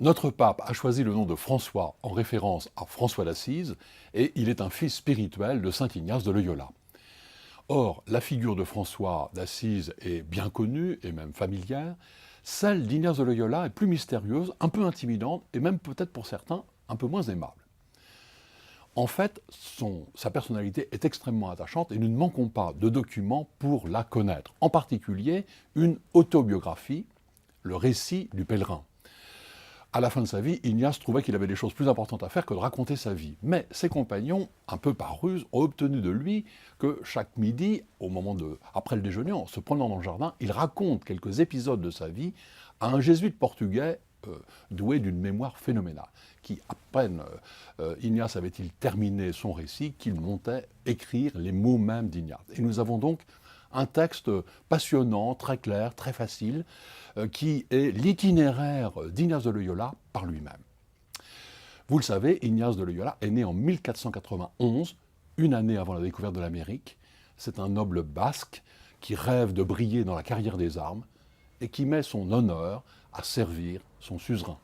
Notre pape a choisi le nom de François en référence à François d'Assise, et il est un fils spirituel de saint Ignace de Loyola. Or, la figure de François d'Assise est bien connue et même familière. Celle d'Ignace de Loyola est plus mystérieuse, un peu intimidante et même peut-être pour certains un peu moins aimable. En fait, sa personnalité est extrêmement attachante et nous ne manquons pas de documents pour la connaître. En particulier, une autobiographie, le récit du pèlerin. À la fin de sa vie, Ignace trouvait qu'il avait des choses plus importantes à faire que de raconter sa vie. Mais ses compagnons, un peu par ruse, ont obtenu de lui que chaque midi, après le déjeuner, en se promenant dans le jardin, il raconte quelques épisodes de sa vie à un jésuite portugais doué d'une mémoire phénoménale, qui, à peine Ignace avait-il terminé son récit, qu'il montait écrire les mots mêmes d'Ignace. Et nous avons donc un texte passionnant, très clair, très facile, qui est l'itinéraire d'Ignace de Loyola par lui-même. Vous le savez, Ignace de Loyola est né en 1491, une année avant la découverte de l'Amérique. C'est un noble basque qui rêve de briller dans la carrière des armes et qui met son honneur à servir son suzerain.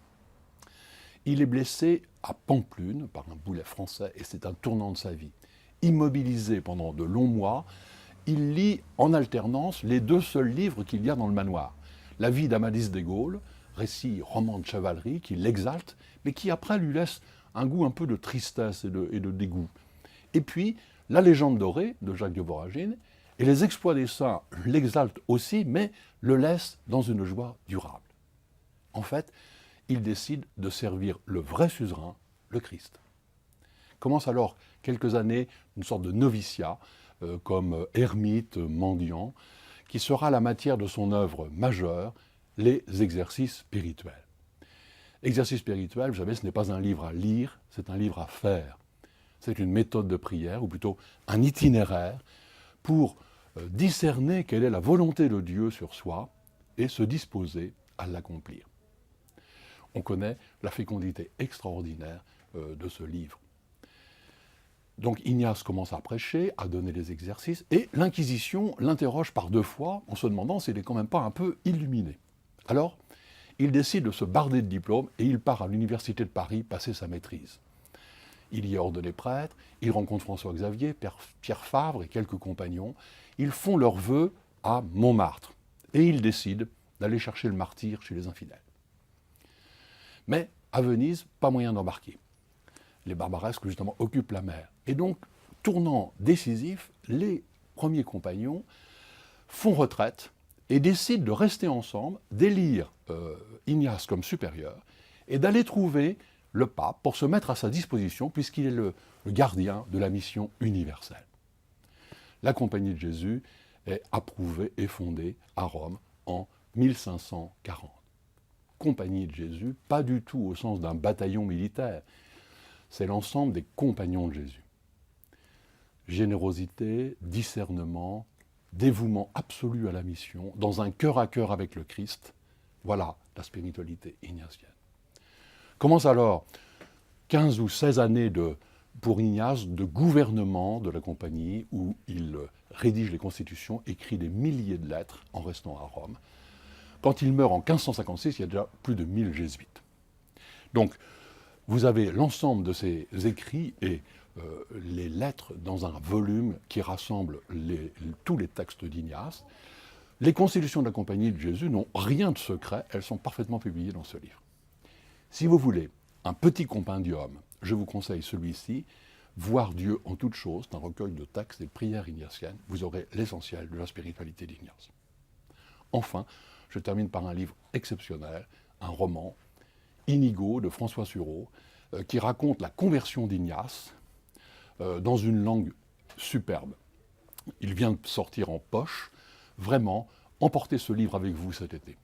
Il est blessé à Pampelune par un boulet français et c'est un tournant de sa vie. Immobilisé pendant de longs mois, il lit en alternance les deux seuls livres qu'il y a dans le manoir. La vie d'Amadis des Gaules, récit roman de chevalerie qui l'exalte, mais qui après lui laisse un goût un peu de tristesse et de dégoût. Et puis, La légende dorée de Jacques de Voragine, et les exploits des saints l'exaltent aussi, mais le laissent dans une joie durable. En fait, il décide de servir le vrai suzerain, le Christ. Commence alors quelques années une sorte de noviciat, comme ermite, mendiant, qui sera la matière de son œuvre majeure, les exercices spirituels. Exercices spirituels, vous savez, ce n'est pas un livre à lire, c'est un livre à faire. C'est une méthode de prière, ou plutôt un itinéraire, pour discerner quelle est la volonté de Dieu sur soi et se disposer à l'accomplir. On connaît la fécondité extraordinaire de ce livre. Donc Ignace commence à prêcher, à donner des exercices, et l'Inquisition l'interroge par deux fois en se demandant s'il n'est quand même pas un peu illuminé. Alors, il décide de se barder de diplôme et il part à l'Université de Paris passer sa maîtrise. Il y est ordonné prêtre, il rencontre François-Xavier, Pierre Favre et quelques compagnons. Ils font leurs vœux à Montmartre et ils décident d'aller chercher le martyre chez les infidèles. Mais à Venise, pas moyen d'embarquer. Les barbaresques, justement, occupent la mer. Et donc, tournant décisif, les premiers compagnons font retraite et décident de rester ensemble, d'élire Ignace comme supérieur et d'aller trouver le pape pour se mettre à sa disposition puisqu'il est le gardien de la mission universelle. La Compagnie de Jésus est approuvée et fondée à Rome en 1540. Compagnie de Jésus, pas du tout au sens d'un bataillon militaire, c'est l'ensemble des compagnons de Jésus. Générosité, discernement, dévouement absolu à la mission, dans un cœur à cœur avec le Christ, voilà la spiritualité ignatienne. Commence alors 15 ou 16 années pour Ignace de gouvernement de la compagnie où il rédige les constitutions, écrit des milliers de lettres en restant à Rome. Quand il meurt en 1556, il y a déjà plus de 1000 jésuites. Donc, vous avez l'ensemble de ces écrits et les lettres dans un volume qui rassemble tous les textes d'Ignace. Les constitutions de la Compagnie de Jésus n'ont rien de secret, elles sont parfaitement publiées dans ce livre. Si vous voulez un petit compendium, je vous conseille celui-ci, Voir Dieu en toutes choses, c'est un recueil de textes et de prières ignatiennes, vous aurez l'essentiel de la spiritualité d'Ignace. Enfin, je termine par un livre exceptionnel, un roman, Inigo de François Sureau, qui raconte la conversion d'Ignace dans une langue superbe. Il vient de sortir en poche. Vraiment, emportez ce livre avec vous cet été.